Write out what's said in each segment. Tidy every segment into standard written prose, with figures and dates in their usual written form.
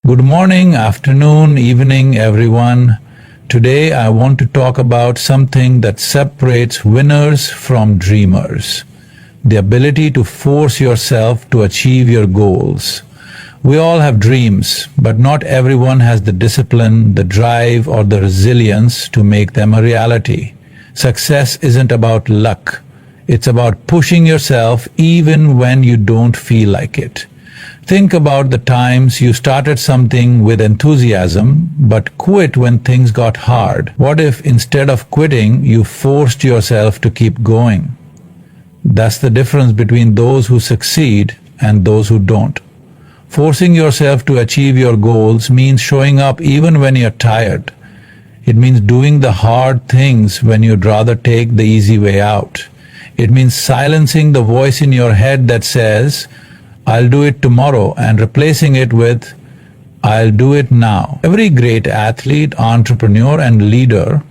Good morning, afternoon, evening, everyone. Today I want to talk about something that separates winners from dreamers. The ability to force yourself to achieve your goals. We all have dreams, but not everyone has the discipline, the drive, or the resilience to make them a reality. Success isn't about luck. It's about pushing yourself even when you don't feel like it. Think about the times you started something with enthusiasm but quit when things got hard. What if instead of quitting, you forced yourself to keep going? That's the difference between those who succeed and those who don't. Forcing yourself to achieve your goals means showing up even when you're tired. It means doing the hard things when you'd rather take the easy way out. It means silencing the voice in your head that says, "I'll do it tomorrow," and replacing it with, "I'll do it now." Every great athlete, entrepreneur, and leader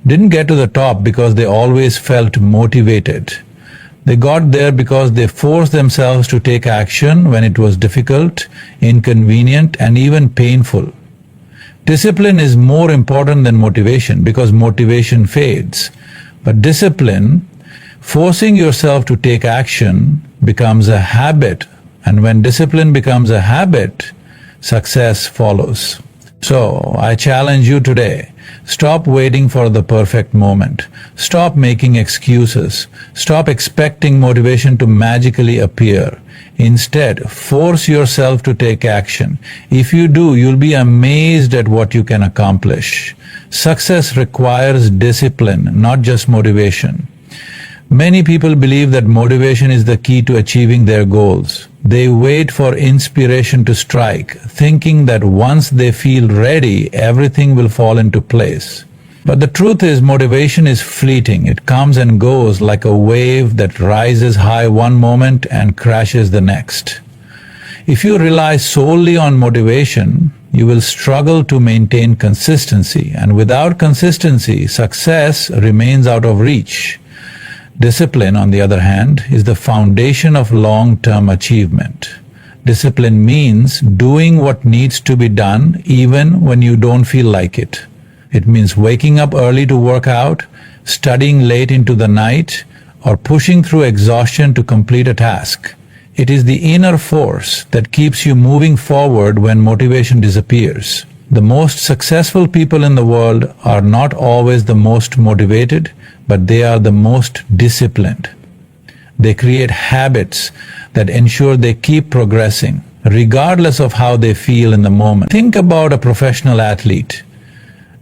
didn't get to the top because they always felt motivated. They got there because they forced themselves to take action when it was difficult, inconvenient, and even painful. Discipline is more important than motivation because motivation fades. But discipline, forcing yourself to take action, becomes a habit. And when discipline becomes a habit, success follows. So, I challenge you today. Stop waiting for the perfect moment. Stop making excuses. Stop expecting motivation to magically appear. Instead, force yourself to take action. If you do, you'll be amazed at what you can accomplish. Success requires discipline, not just motivation. Many people believe that motivation is the key to achieving their goals. They wait for inspiration to strike, thinking that once they feel ready, everything will fall into place. But the truth is, motivation is fleeting. It comes and goes like a wave that rises high one moment and crashes the next. If you rely solely on motivation, you will struggle to maintain consistency, and without consistency, success remains out of reach. Discipline, on the other hand, is the foundation of long-term achievement. Discipline means doing what needs to be done even when you don't feel like it. It means waking up early to work out, studying late into the night, or pushing through exhaustion to complete a task. It is the inner force that keeps you moving forward when motivation disappears. The most successful people in the world are not always the most motivated, but they are the most disciplined. They create habits that ensure they keep progressing, regardless of how they feel in the moment. Think about a professional athlete.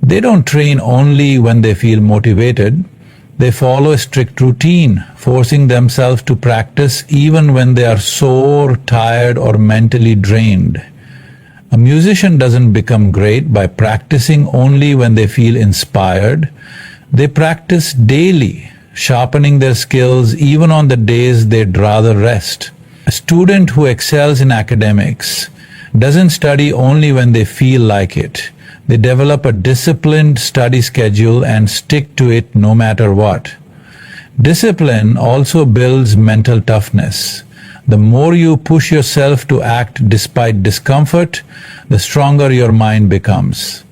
They don't train only when they feel motivated. They follow a strict routine, forcing themselves to practice even when they are sore, tired, or mentally drained. A musician doesn't become great by practicing only when they feel inspired. They practice daily, sharpening their skills even on the days they'd rather rest. A student who excels in academics doesn't study only when they feel like it. They develop a disciplined study schedule and stick to it no matter what. Discipline also builds mental toughness. The more you push yourself to act despite discomfort, the stronger your mind becomes.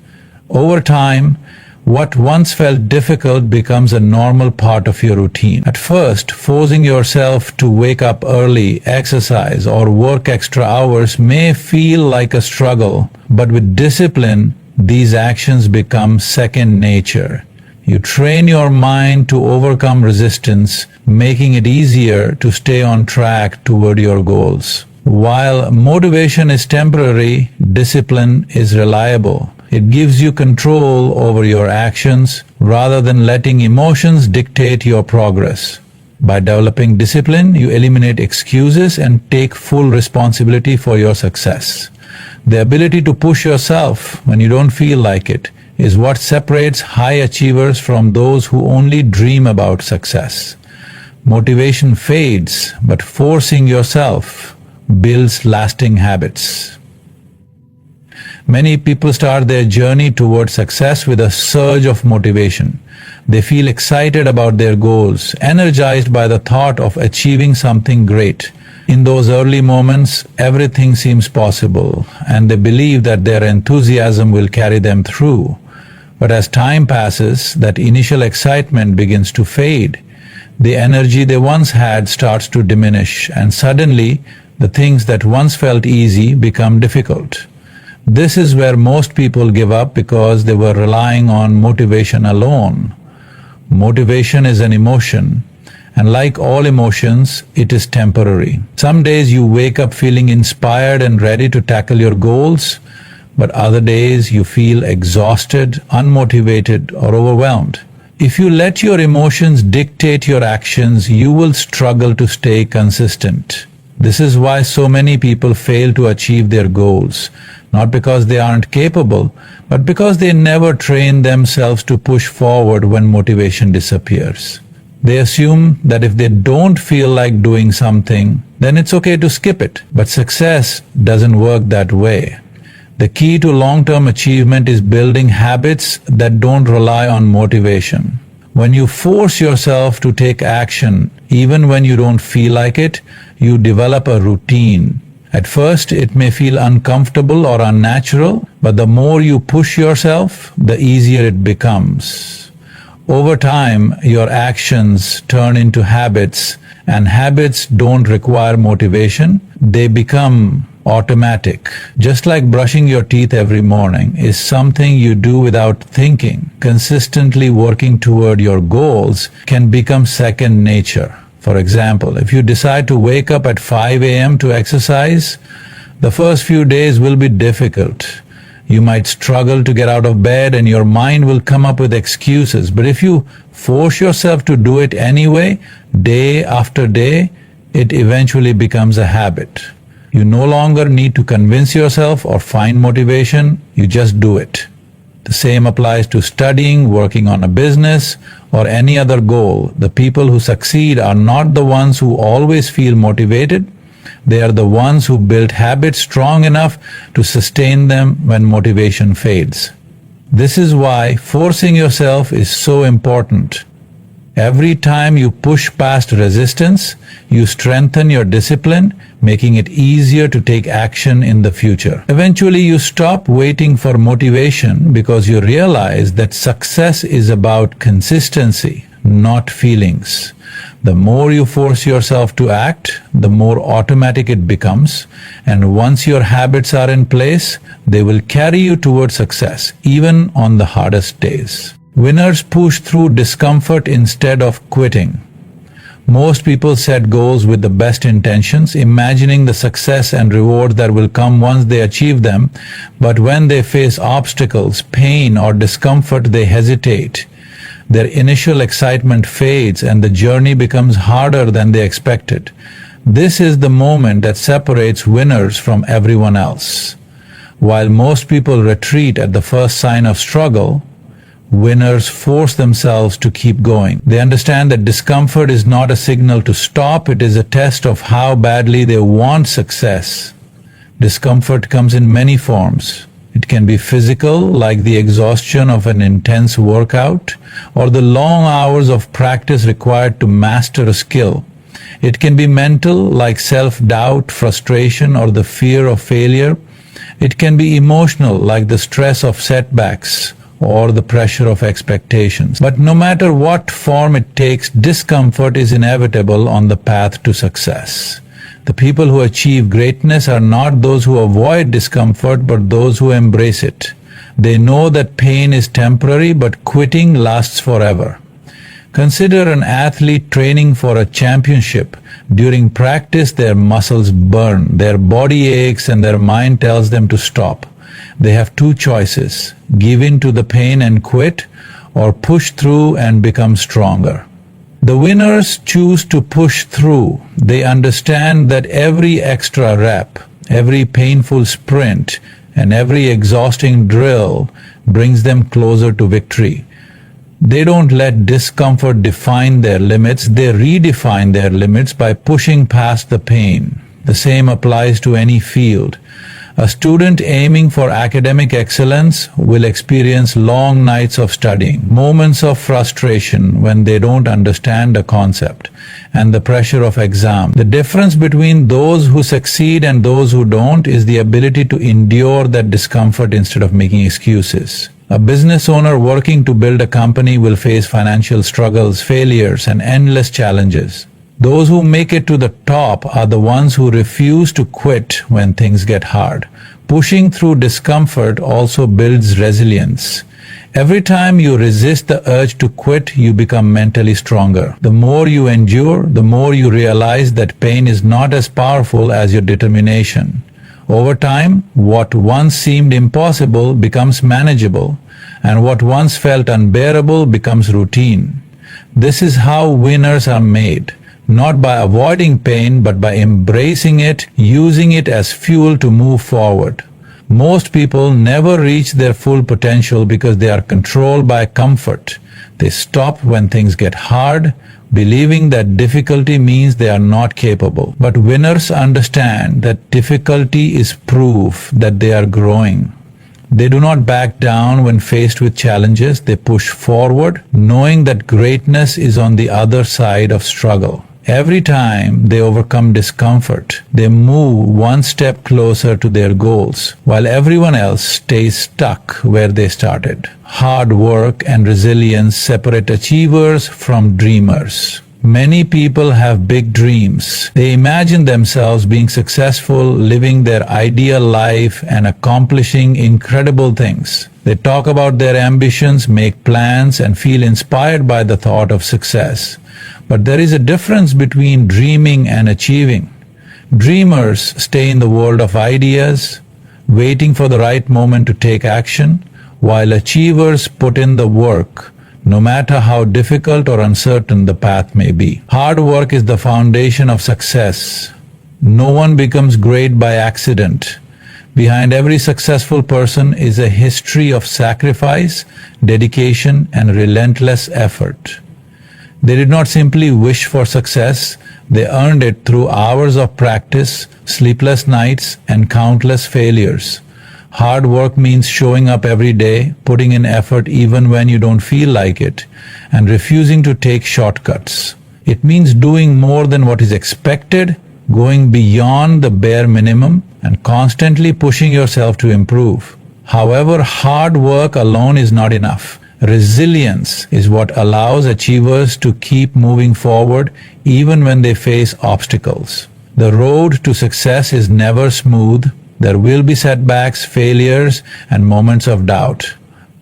Over time, what once felt difficult becomes a normal part of your routine. At first, forcing yourself to wake up early, exercise, or work extra hours may feel like a struggle, but with discipline, these actions become second nature. You train your mind to overcome resistance, making it easier to stay on track toward your goals. While motivation is temporary, discipline is reliable. It gives you control over your actions rather than letting emotions dictate your progress. By developing discipline, you eliminate excuses and take full responsibility for your success. The ability to push yourself when you don't feel like it is what separates high achievers from those who only dream about success. Motivation fades, but forcing yourself builds lasting habits. Many people start their journey toward success with a surge of motivation. They feel excited about their goals, energized by the thought of achieving something great. In those early moments, everything seems possible, and they believe that their enthusiasm will carry them through. But as time passes, that initial excitement begins to fade. The energy they once had starts to diminish, and suddenly, the things that once felt easy become difficult. This is where most people give up because they were relying on motivation alone. Motivation is an emotion, and like all emotions, it is temporary. Some days you wake up feeling inspired and ready to tackle your goals, but other days you feel exhausted, unmotivated, or overwhelmed. If you let your emotions dictate your actions, you will struggle to stay consistent. This is why so many people fail to achieve their goals, not because they aren't capable, but because they never train themselves to push forward when motivation disappears. They assume that if they don't feel like doing something, then it's okay to skip it. But success doesn't work that way. The key to long-term achievement is building habits that don't rely on motivation. When you force yourself to take action, even when you don't feel like it, you develop a routine. At first, it may feel uncomfortable or unnatural, but the more you push yourself, the easier it becomes. Over time, your actions turn into habits, and habits don't require motivation. They become automatic. Just like brushing your teeth every morning is something you do without thinking. Consistently working toward your goals can become second nature. For example, if you decide to wake up at 5 a.m. to exercise, the first few days will be difficult. You might struggle to get out of bed and your mind will come up with excuses. But if you force yourself to do it anyway, day after day, it eventually becomes a habit. You no longer need to convince yourself or find motivation, you just do it. The same applies to studying, working on a business, or any other goal. The people who succeed are not the ones who always feel motivated. They are the ones who build habits strong enough to sustain them when motivation fades. This is why forcing yourself is so important. Every time you push past resistance, you strengthen your discipline, making it easier to take action in the future. Eventually, you stop waiting for motivation because you realize that success is about consistency, not feelings. The more you force yourself to act, the more automatic it becomes, and once your habits are in place, they will carry you toward success, even on the hardest days. Winners push through discomfort instead of quitting. Most people set goals with the best intentions, imagining the success and rewards that will come once they achieve them, but when they face obstacles, pain, or discomfort, they hesitate. Their initial excitement fades and the journey becomes harder than they expected. This is the moment that separates winners from everyone else. While most people retreat at the first sign of struggle, winners force themselves to keep going. They understand that discomfort is not a signal to stop, it is a test of how badly they want success. Discomfort comes in many forms. It can be physical, like the exhaustion of an intense workout, or the long hours of practice required to master a skill. It can be mental, like self-doubt, frustration, or the fear of failure. It can be emotional, like the stress of setbacks, or the pressure of expectations. But no matter what form it takes, discomfort is inevitable on the path to success. The people who achieve greatness are not those who avoid discomfort, but those who embrace it. They know that pain is temporary, but quitting lasts forever. Consider an athlete training for a championship. During practice, their muscles burn, their body aches, and their mind tells them to stop. They have two choices: give in to the pain and quit, or push through and become stronger. The winners choose to push through. They understand that every extra rep, every painful sprint, and every exhausting drill brings them closer to victory. They don't let discomfort define their limits, they redefine their limits by pushing past the pain. The same applies to any field. A student aiming for academic excellence will experience long nights of studying, moments of frustration when they don't understand a concept, and the pressure of exam. The difference between those who succeed and those who don't is the ability to endure that discomfort instead of making excuses. A business owner working to build a company will face financial struggles, failures, and endless challenges. Those who make it to the top are the ones who refuse to quit when things get hard. Pushing through discomfort also builds resilience. Every time you resist the urge to quit, you become mentally stronger. The more you endure, the more you realize that pain is not as powerful as your determination. Over time, what once seemed impossible becomes manageable, and what once felt unbearable becomes routine. This is how winners are made. Not by avoiding pain, but by embracing it, using it as fuel to move forward. Most people never reach their full potential because they are controlled by comfort. They stop when things get hard, believing that difficulty means they are not capable. But winners understand that difficulty is proof that they are growing. They do not back down when faced with challenges. They push forward, knowing that greatness is on the other side of struggle. Every time they overcome discomfort, they move one step closer to their goals, while everyone else stays stuck where they started. Hard work and resilience separate achievers from dreamers. Many people have big dreams. They imagine themselves being successful, living their ideal life, and accomplishing incredible things. They talk about their ambitions, make plans, and feel inspired by the thought of success. But there is a difference between dreaming and achieving. Dreamers stay in the world of ideas, waiting for the right moment to take action, while achievers put in the work, no matter how difficult or uncertain the path may be. Hard work is the foundation of success. No one becomes great by accident. Behind every successful person is a history of sacrifice, dedication, and relentless effort. They did not simply wish for success, they earned it through hours of practice, sleepless nights, and countless failures. Hard work means showing up every day, putting in effort even when you don't feel like it, and refusing to take shortcuts. It means doing more than what is expected, going beyond the bare minimum, and constantly pushing yourself to improve. However, hard work alone is not enough. Resilience is what allows achievers to keep moving forward even when they face obstacles. The road to success is never smooth. There will be setbacks, failures, and moments of doubt.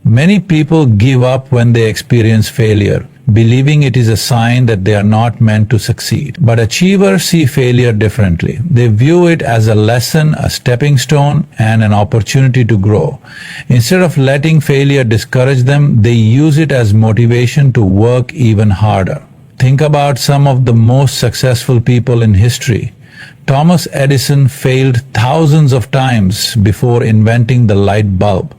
Many people give up when they experience failure, believing it is a sign that they are not meant to succeed. But achievers see failure differently. They view it as a lesson, a stepping stone, and an opportunity to grow. Instead of letting failure discourage them, they use it as motivation to work even harder. Think about some of the most successful people in history. Thomas Edison failed thousands of times before inventing the light bulb.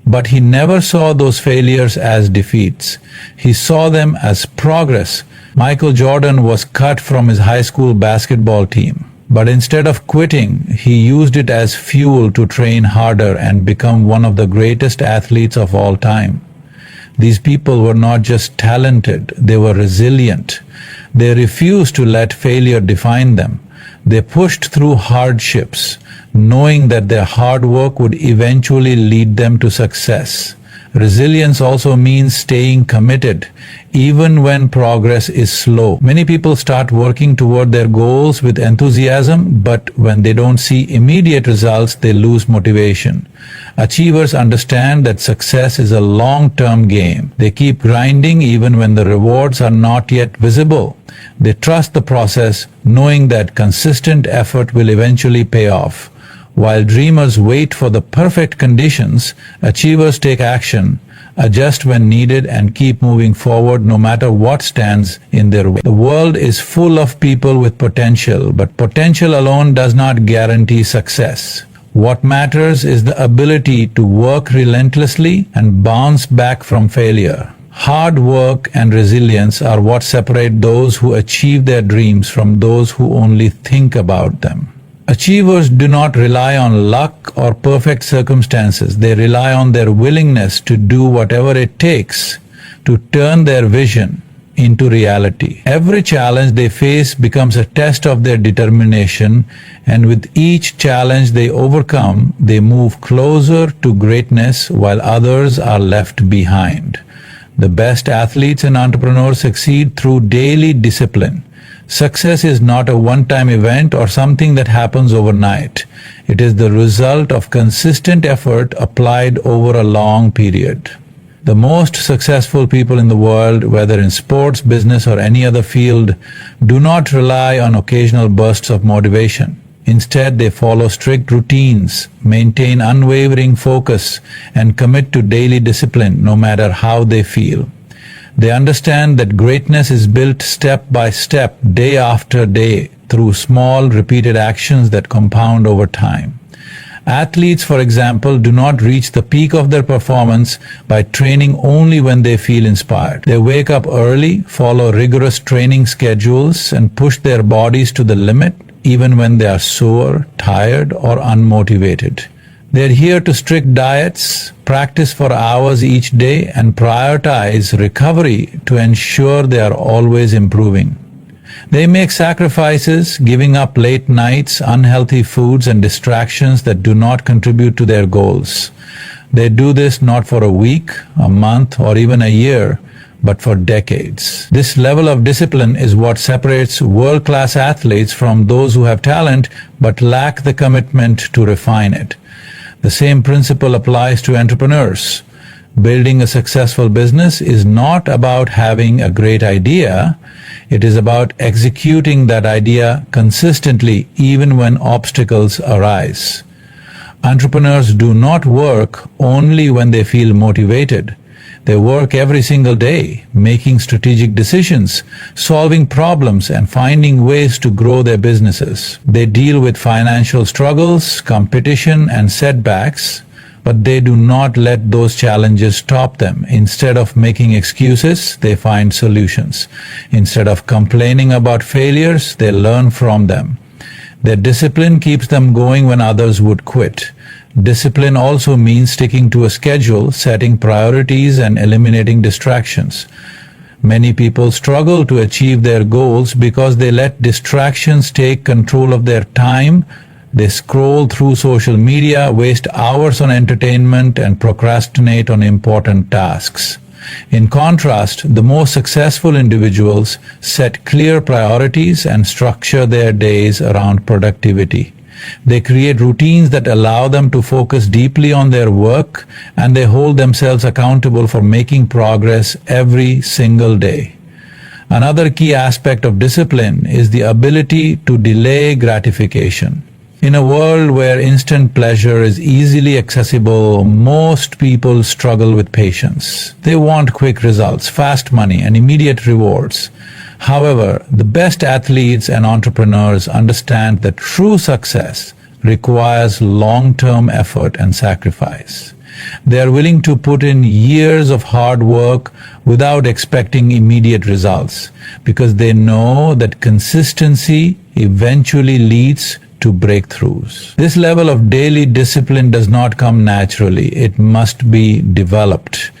But he never saw those failures as defeats. He saw them as progress. Michael Jordan was cut from his high school basketball team. But instead of quitting, he used it as fuel to train harder and become one of the greatest athletes of all time. These people were not just talented, they were resilient. They refused to let failure define them. They pushed through hardships, knowing that their hard work would eventually lead them to success. Resilience also means staying committed, even when progress is slow. Many people start working toward their goals with enthusiasm, but when they don't see immediate results, they lose motivation. Achievers understand that success is a long-term game. They keep grinding even when the rewards are not yet visible. They trust the process, knowing that consistent effort will eventually pay off. While dreamers wait for the perfect conditions, achievers take action, adjust when needed, and keep moving forward no matter what stands in their way. The world is full of people with potential, but potential alone does not guarantee success. What matters is the ability to work relentlessly and bounce back from failure. Hard work and resilience are what separate those who achieve their dreams from those who only think about them. Achievers do not rely on luck or perfect circumstances. They rely on their willingness to do whatever it takes to turn their vision into reality. Every challenge they face becomes a test of their determination, and with each challenge they overcome, they move closer to greatness while others are left behind. The best athletes and entrepreneurs succeed through daily discipline. Success is not a one-time event or something that happens overnight. It is the result of consistent effort applied over a long period. The most successful people in the world, whether in sports, business, or any other field, do not rely on occasional bursts of motivation. Instead, they follow strict routines, maintain unwavering focus, and commit to daily discipline no matter how they feel. They understand that greatness is built step by step, day after day, through small, repeated actions that compound over time. Athletes, for example, do not reach the peak of their performance by training only when they feel inspired. They wake up early, follow rigorous training schedules, and push their bodies to the limit even when they are sore, tired, or unmotivated. They adhere to strict diets, practice for hours each day, and prioritize recovery to ensure they are always improving. They make sacrifices, giving up late nights, unhealthy foods, and distractions that do not contribute to their goals. They do this not for a week, a month, or even a year, but for decades. This level of discipline is what separates world-class athletes from those who have talent but lack the commitment to refine it. The same principle applies to entrepreneurs. Building a successful business is not about having a great idea. It is about executing that idea consistently even when obstacles arise. Entrepreneurs do not work only when they feel motivated. They work every single day, making strategic decisions, solving problems, and finding ways to grow their businesses. They deal with financial struggles, competition, and setbacks, but they do not let those challenges stop them. Instead of making excuses, they find solutions. Instead of complaining about failures, they learn from them. Their discipline keeps them going when others would quit. Discipline also means sticking to a schedule, setting priorities, and eliminating distractions. Many people struggle to achieve their goals because they let distractions take control of their time. They scroll through social media, waste hours on entertainment, and procrastinate on important tasks. In contrast, the most successful individuals set clear priorities and structure their days around productivity. They create routines that allow them to focus deeply on their work, and they hold themselves accountable for making progress every single day. Another key aspect of discipline is the ability to delay gratification. In a world where instant pleasure is easily accessible, most people struggle with patience. They want quick results, fast money, and immediate rewards. However, the best athletes and entrepreneurs understand that true success requires long-term effort and sacrifice. They are willing to put in years of hard work without expecting immediate results, because they know that consistency eventually leads to breakthroughs. This level of daily discipline does not come naturally. It must be developed.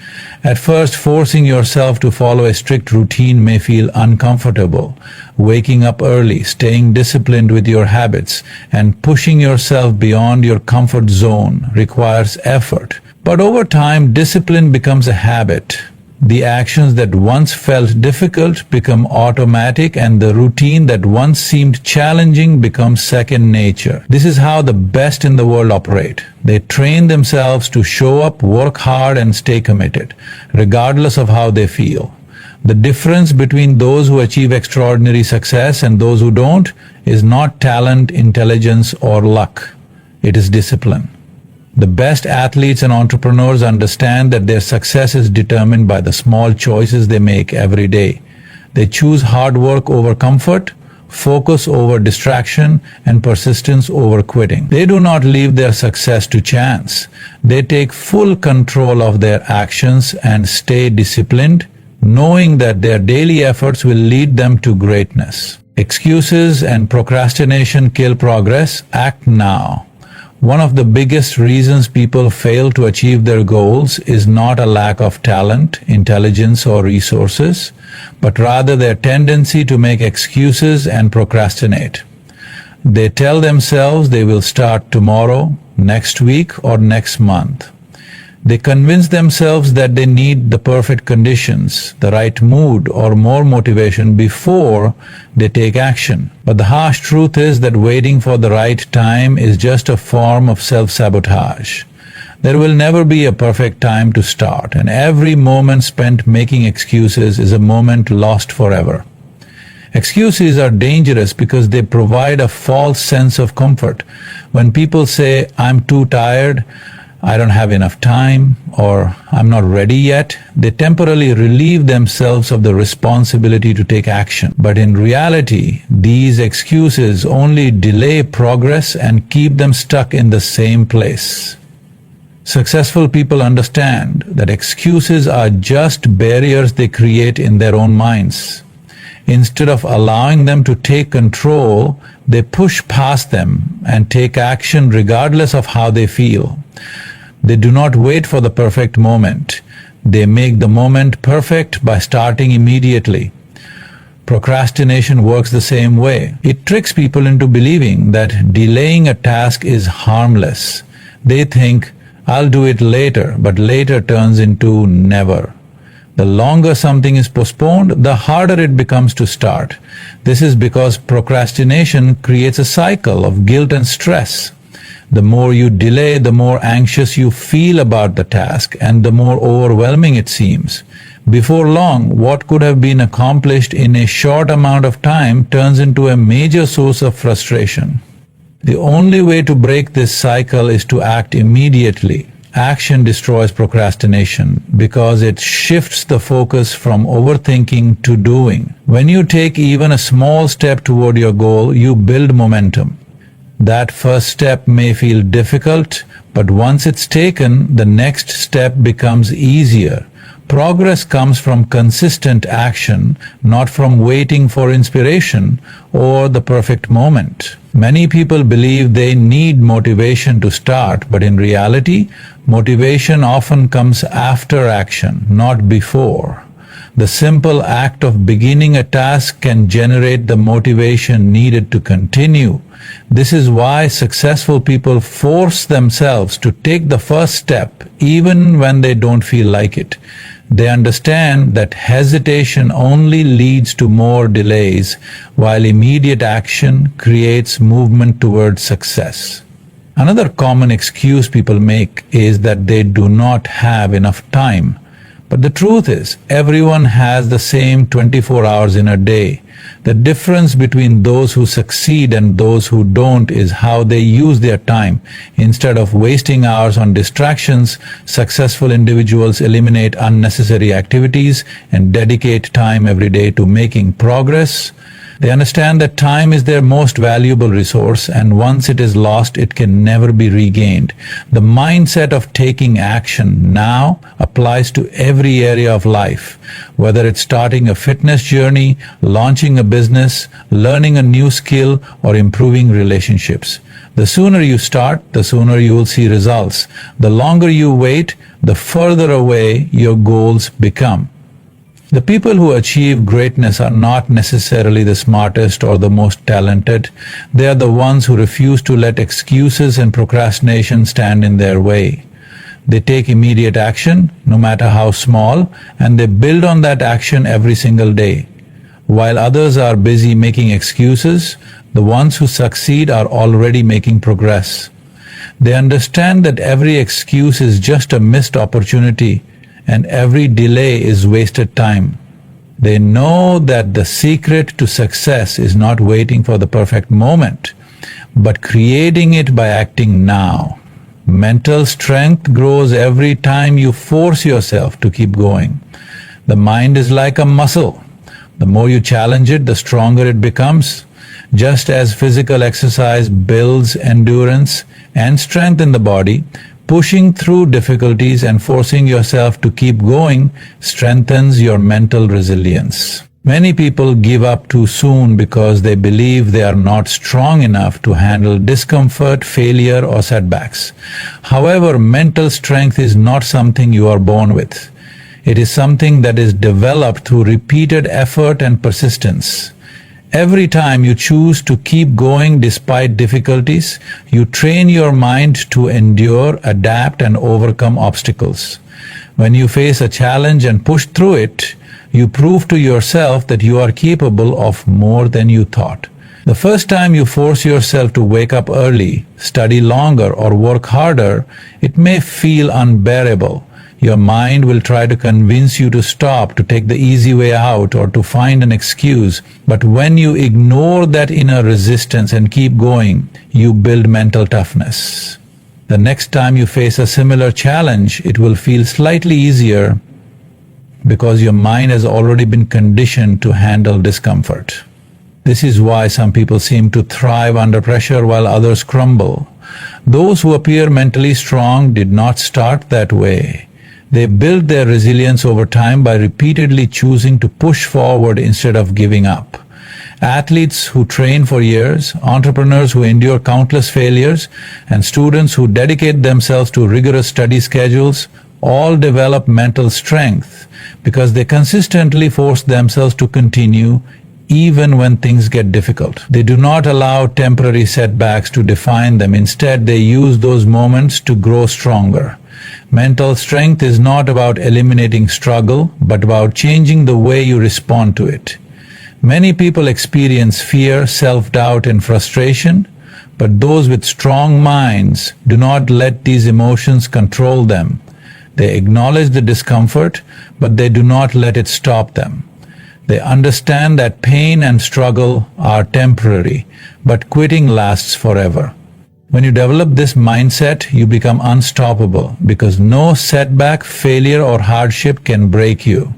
At first, forcing yourself to follow a strict routine may feel uncomfortable. Waking up early, staying disciplined with your habits, and pushing yourself beyond your comfort zone requires effort. But over time, discipline becomes a habit. The actions that once felt difficult become automatic, and the routine that once seemed challenging becomes second nature. This is how the best in the world operate. They train themselves to show up, work hard, and stay committed, regardless of how they feel. The difference between those who achieve extraordinary success and those who don't is not talent, intelligence, or luck. It is discipline. The best athletes and entrepreneurs understand that their success is determined by the small choices they make every day. They choose hard work over comfort, focus over distraction, and persistence over quitting. They do not leave their success to chance. They take full control of their actions and stay disciplined, knowing that their daily efforts will lead them to greatness. Excuses and procrastination kill progress. Act now. One of the biggest reasons people fail to achieve their goals is not a lack of talent, intelligence, or resources, but rather their tendency to make excuses and procrastinate. They tell themselves they will start tomorrow, next week, or next month. They convince themselves that they need the perfect conditions, the right mood, or more motivation before they take action. But the harsh truth is that waiting for the right time is just a form of self-sabotage. There will never be a perfect time to start, and every moment spent making excuses is a moment lost forever. Excuses are dangerous because they provide a false sense of comfort. When people say, "I'm too tired," "I don't have enough time," or "I'm not ready yet," they temporarily relieve themselves of the responsibility to take action. But in reality, these excuses only delay progress and keep them stuck in the same place. Successful people understand that excuses are just barriers they create in their own minds. Instead of allowing them to take control, they push past them and take action regardless of how they feel. They do not wait for the perfect moment. They make the moment perfect by starting immediately. Procrastination works the same way. It tricks people into believing that delaying a task is harmless. They think, "I'll do it later," but later turns into never. The longer something is postponed, the harder it becomes to start. This is because procrastination creates a cycle of guilt and stress. The more you delay, the more anxious you feel about the task, and the more overwhelming it seems. Before long, what could have been accomplished in a short amount of time turns into a major source of frustration. The only way to break this cycle is to act immediately. Action destroys procrastination because it shifts the focus from overthinking to doing. When you take even a small step toward your goal, you build momentum. That first step may feel difficult, but once it's taken, the next step becomes easier. Progress comes from consistent action, not from waiting for inspiration or the perfect moment. Many people believe they need motivation to start, but in reality, motivation often comes after action, not before. The simple act of beginning a task can generate the motivation needed to continue. This is why successful people force themselves to take the first step even when they don't feel like it. They understand that hesitation only leads to more delays, while immediate action creates movement towards success. Another common excuse people make is that they do not have enough time. But the truth is, everyone has the same 24 hours in a day. The difference between those who succeed and those who don't is how they use their time. Instead of wasting hours on distractions, successful individuals eliminate unnecessary activities and dedicate time every day to making progress. They understand that time is their most valuable resource, and once it is lost, it can never be regained. The mindset of taking action now applies to every area of life, whether it's starting a fitness journey, launching a business, learning a new skill, or improving relationships. The sooner you start, the sooner you will see results. The longer you wait, the further away your goals become. The people who achieve greatness are not necessarily the smartest or the most talented. They are the ones who refuse to let excuses and procrastination stand in their way. They take immediate action, no matter how small, and they build on that action every single day. While others are busy making excuses, the ones who succeed are already making progress. They understand that every excuse is just a missed opportunity, and every delay is wasted time. They know that the secret to success is not waiting for the perfect moment, but creating it by acting now. Mental strength grows every time you force yourself to keep going. The mind is like a muscle. The more you challenge it, the stronger it becomes. Just as physical exercise builds endurance and strength in the body, pushing through difficulties and forcing yourself to keep going strengthens your mental resilience. Many people give up too soon because they believe they are not strong enough to handle discomfort, failure, or setbacks. However, mental strength is not something you are born with. It is something that is developed through repeated effort and persistence. Every time you choose to keep going despite difficulties, you train your mind to endure, adapt, and overcome obstacles. When you face a challenge and push through it, you prove to yourself that you are capable of more than you thought. The first time you force yourself to wake up early, study longer, or work harder, it may feel unbearable. Your mind will try to convince you to stop, to take the easy way out, or to find an excuse. But when you ignore that inner resistance and keep going, you build mental toughness. The next time you face a similar challenge, it will feel slightly easier because your mind has already been conditioned to handle discomfort. This is why some people seem to thrive under pressure while others crumble. Those who appear mentally strong did not start that way. They built their resilience over time by repeatedly choosing to push forward instead of giving up. Athletes who train for years, entrepreneurs who endure countless failures, and students who dedicate themselves to rigorous study schedules all develop mental strength because they consistently force themselves to continue even when things get difficult. They do not allow temporary setbacks to define them. Instead, they use those moments to grow stronger. Mental strength is not about eliminating struggle, but about changing the way you respond to it. Many people experience fear, self-doubt, and frustration, but those with strong minds do not let these emotions control them. They acknowledge the discomfort, but they do not let it stop them. They understand that pain and struggle are temporary, but quitting lasts forever. When you develop this mindset, you become unstoppable because no setback, failure, or hardship can break you.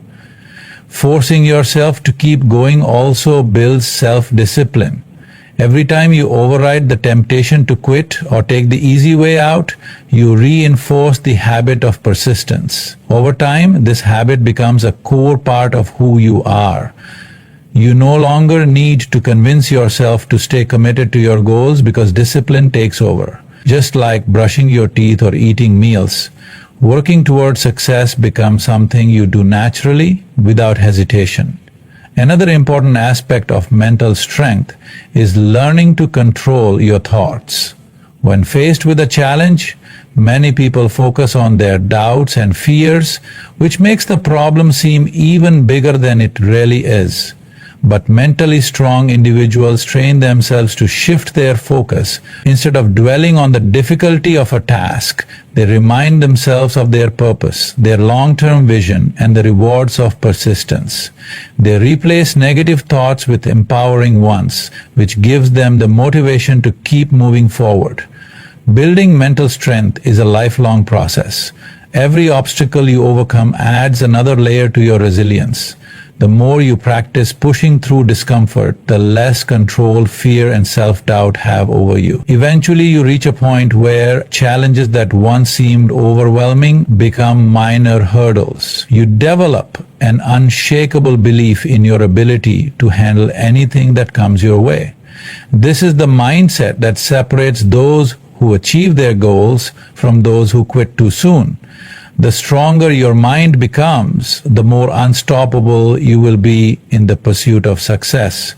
Forcing yourself to keep going also builds self-discipline. Every time you override the temptation to quit or take the easy way out, you reinforce the habit of persistence. Over time, this habit becomes a core part of who you are. You no longer need to convince yourself to stay committed to your goals because discipline takes over. Just like brushing your teeth or eating meals, working towards success becomes something you do naturally without hesitation. Another important aspect of mental strength is learning to control your thoughts. When faced with a challenge, many people focus on their doubts and fears, which makes the problem seem even bigger than it really is. But mentally strong individuals train themselves to shift their focus. Instead of dwelling on the difficulty of a task, they remind themselves of their purpose, their long-term vision, and the rewards of persistence. They replace negative thoughts with empowering ones, which gives them the motivation to keep moving forward. Building mental strength is a lifelong process. Every obstacle you overcome adds another layer to your resilience. The more you practice pushing through discomfort, the less control fear and self-doubt have over you. Eventually, you reach a point where challenges that once seemed overwhelming become minor hurdles. You develop an unshakable belief in your ability to handle anything that comes your way. This is the mindset that separates those who achieve their goals from those who quit too soon. The stronger your mind becomes, the more unstoppable you will be in the pursuit of success.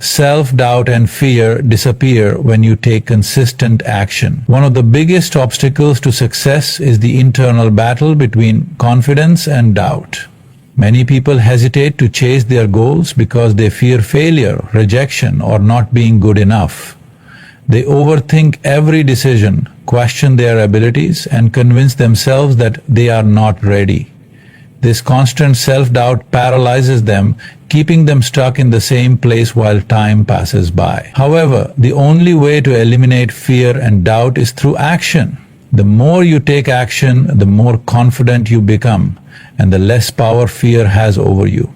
Self-doubt and fear disappear when you take consistent action. One of the biggest obstacles to success is the internal battle between confidence and doubt. Many people hesitate to chase their goals because they fear failure, rejection, or not being good enough. They overthink every decision, question their abilities, and convince themselves that they are not ready. This constant self-doubt paralyzes them, keeping them stuck in the same place while time passes by. However, the only way to eliminate fear and doubt is through action. The more you take action, the more confident you become, and the less power fear has over you.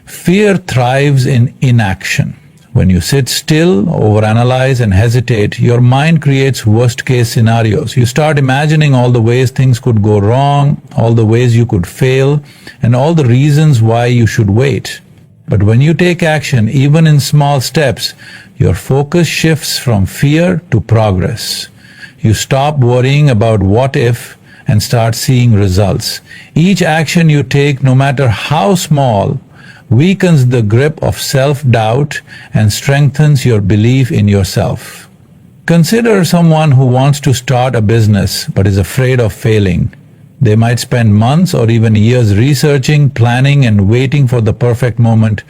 Fear thrives in inaction. When you sit still, overanalyze, and hesitate, your mind creates worst-case scenarios. You start imagining all the ways things could go wrong, all the ways you could fail, and all the reasons why you should wait. But when you take action, even in small steps, your focus shifts from fear to progress. You stop worrying about what if and start seeing results. Each action you take, no matter how small, weakens the grip of self-doubt and strengthens your belief in yourself. Consider someone who wants to start a business but is afraid of failing. They might spend months or even years researching, planning, and waiting for the perfect moment.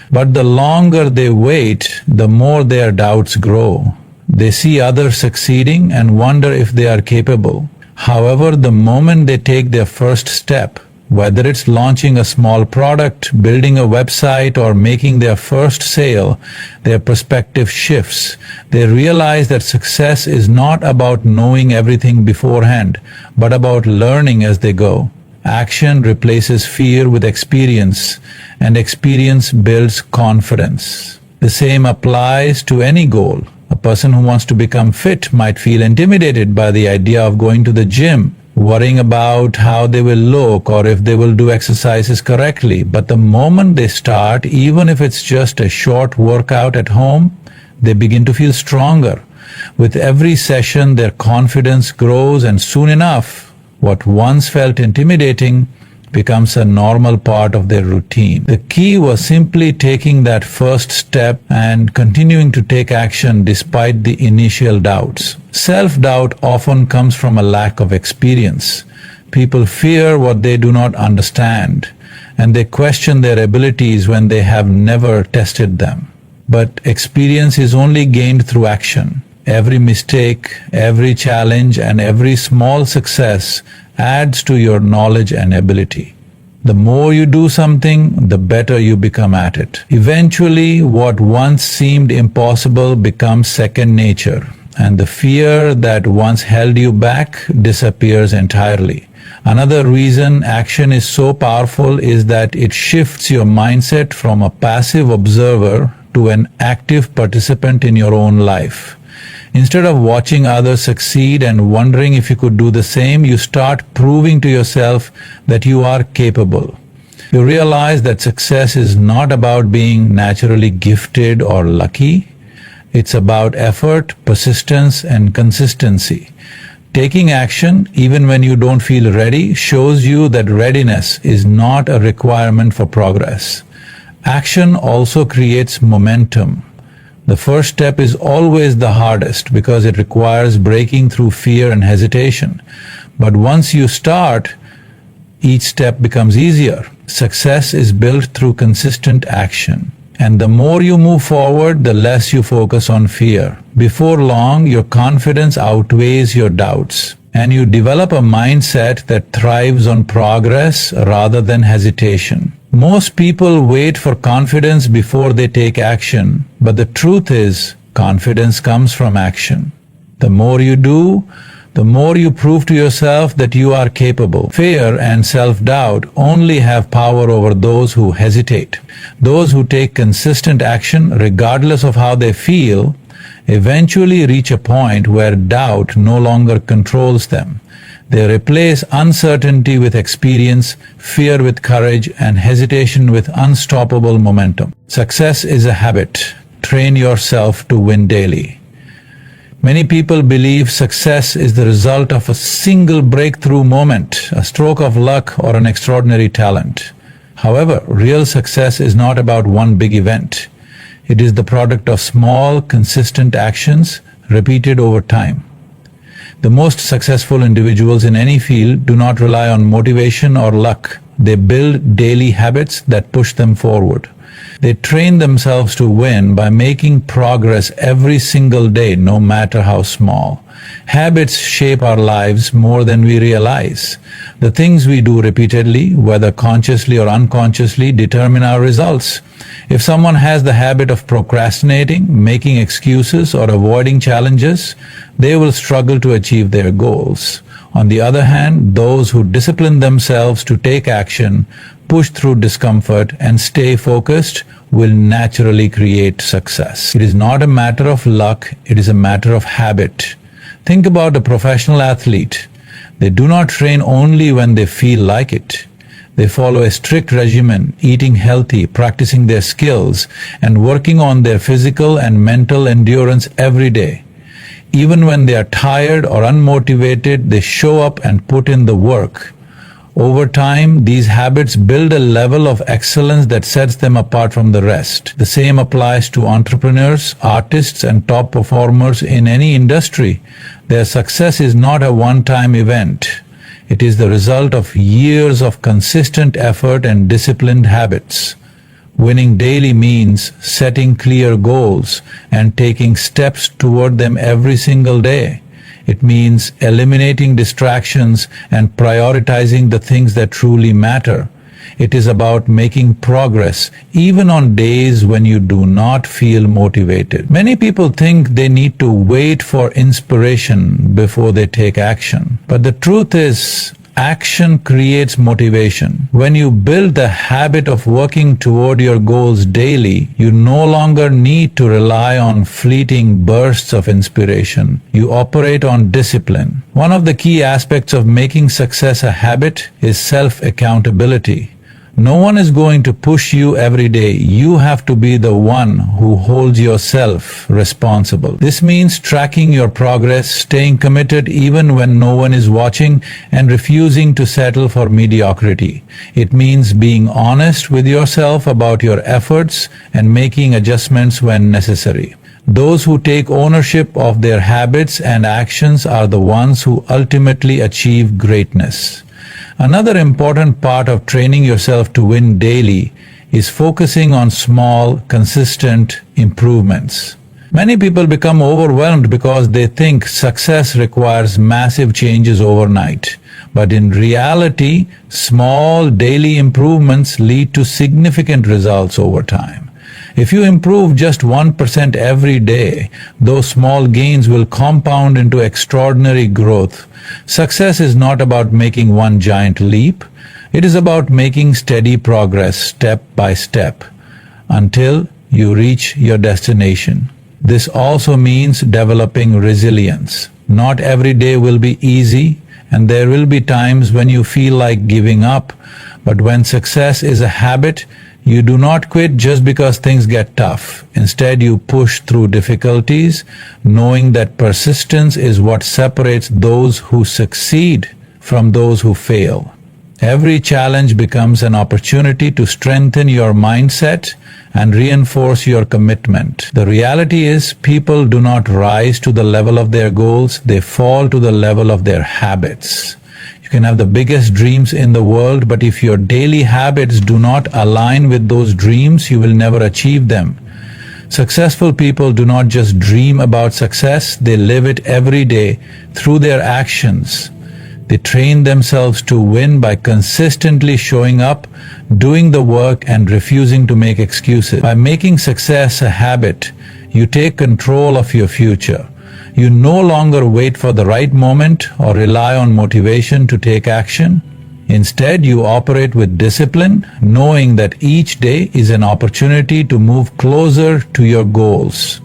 But the longer they wait, the more their doubts grow. They see others succeeding and wonder if they are capable. However, the moment they take their first step, whether it's launching a small product, building a website, or making their first sale, their perspective shifts. They realize that success is not about knowing everything beforehand, but about learning as they go. Action replaces fear with experience, and experience builds confidence. The same applies to any goal. A person who wants to become fit might feel intimidated by the idea of going to the gym, worrying about how they will look or if they will do exercises correctly. But the moment they start, even if it's just a short workout at home, they begin to feel stronger. With every session, their confidence grows, and soon enough, what once felt intimidating becomes a normal part of their routine. The key was simply taking that first step and continuing to take action despite the initial doubts. Self-doubt often comes from a lack of experience. People fear what they do not understand, and they question their abilities when they have never tested them. But experience is only gained through action. Every mistake, every challenge, and every small success adds to your knowledge and ability. The more you do something, the better you become at it. Eventually, what once seemed impossible becomes second nature, and the fear that once held you back disappears entirely. Another reason action is so powerful is that it shifts your mindset from a passive observer to an active participant in your own life. Instead of watching others succeed and wondering if you could do the same, you start proving to yourself that you are capable. You realize that success is not about being naturally gifted or lucky. It's about effort, persistence, and consistency. Taking action, even when you don't feel ready, shows you that readiness is not a requirement for progress. Action also creates momentum. The first step is always the hardest because it requires breaking through fear and hesitation. But once you start, each step becomes easier. Success is built through consistent action. And the more you move forward, the less you focus on fear. Before long, your confidence outweighs your doubts, and you develop a mindset that thrives on progress rather than hesitation. Most people wait for confidence before they take action, but the truth is, confidence comes from action. The more you do, the more you prove to yourself that you are capable. Fear and self-doubt only have power over those who hesitate. Those who take consistent action, regardless of how they feel, eventually reach a point where doubt no longer controls them. They replace uncertainty with experience, fear with courage, and hesitation with unstoppable momentum. Success is a habit. Train yourself to win daily. Many people believe success is the result of a single breakthrough moment, a stroke of luck, or an extraordinary talent. However, real success is not about one big event. It is the product of small, consistent actions repeated over time. The most successful individuals in any field do not rely on motivation or luck. They build daily habits that push them forward. They train themselves to win by making progress every single day, no matter how small. Habits shape our lives more than we realize. The things we do repeatedly, whether consciously or unconsciously, determine our results. If someone has the habit of procrastinating, making excuses, or avoiding challenges, they will struggle to achieve their goals. On the other hand, those who discipline themselves to take action, push through discomfort, and stay focused will naturally create success. It is not a matter of luck, it is a matter of habit. Think about a professional athlete. They do not train only when they feel like it. They follow a strict regimen, eating healthy, practicing their skills, and working on their physical and mental endurance every day. Even when they are tired or unmotivated, they show up and put in the work. Over time, these habits build a level of excellence that sets them apart from the rest. The same applies to entrepreneurs, artists, and top performers in any industry. Their success is not a one-time event. It is the result of years of consistent effort and disciplined habits. Winning daily means setting clear goals and taking steps toward them every single day. It means eliminating distractions and prioritizing the things that truly matter. It is about making progress even on days when you do not feel motivated. Many people think they need to wait for inspiration before they take action. But the truth is, action creates motivation. When you build the habit of working toward your goals daily, you no longer need to rely on fleeting bursts of inspiration. You operate on discipline. One of the key aspects of making success a habit is self-accountability. No one is going to push you every day. You have to be the one who holds yourself responsible. This means tracking your progress, staying committed even when no one is watching, and refusing to settle for mediocrity. It means being honest with yourself about your efforts and making adjustments when necessary. Those who take ownership of their habits and actions are the ones who ultimately achieve greatness. Another important part of training yourself to win daily is focusing on small, consistent improvements. Many people become overwhelmed because they think success requires massive changes overnight. But in reality, small daily improvements lead to significant results over time. If you improve just 1% every day, those small gains will compound into extraordinary growth. Success is not about making one giant leap. It is about making steady progress step by step until you reach your destination. This also means developing resilience. Not every day will be easy, and there will be times when you feel like giving up. But when success is a habit, you do not quit just because things get tough. Instead, you push through difficulties, knowing that persistence is what separates those who succeed from those who fail. Every challenge becomes an opportunity to strengthen your mindset and reinforce your commitment. The reality is, people do not rise to the level of their goals, they fall to the level of their habits. You can have the biggest dreams in the world, but if your daily habits do not align with those dreams, you will never achieve them. Successful people do not just dream about success, they live it every day through their actions. They train themselves to win by consistently showing up, doing the work, and refusing to make excuses. By making success a habit, you take control of your future. You no longer wait for the right moment or rely on motivation to take action. Instead, you operate with discipline, knowing that each day is an opportunity to move closer to your goals.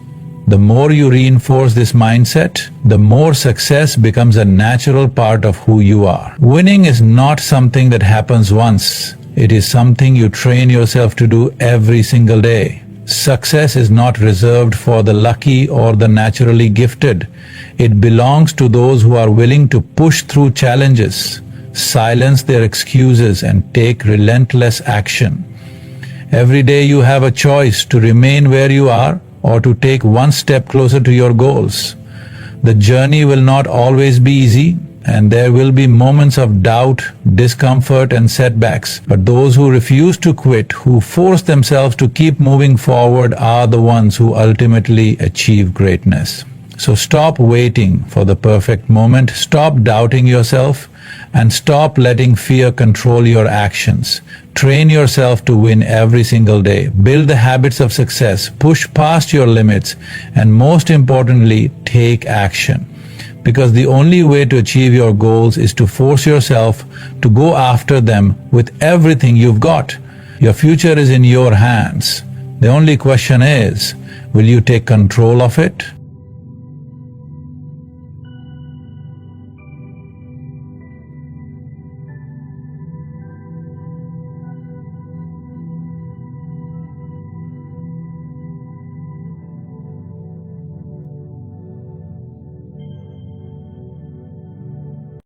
The more you reinforce this mindset, the more success becomes a natural part of who you are. Winning is not something that happens once. It is something you train yourself to do every single day. Success is not reserved for the lucky or the naturally gifted. It belongs to those who are willing to push through challenges, silence their excuses, and take relentless action. Every day you have a choice to remain where you are or to take one step closer to your goals. The journey will not always be easy, and there will be moments of doubt, discomfort, and setbacks. But those who refuse to quit, who force themselves to keep moving forward, are the ones who ultimately achieve greatness. So stop waiting for the perfect moment, stop doubting yourself, and stop letting fear control your actions. Train yourself to win every single day. Build the habits of success, push past your limits, and most importantly, take action. Because the only way to achieve your goals is to force yourself to go after them with everything you've got. Your future is in your hands. The only question is, will you take control of it?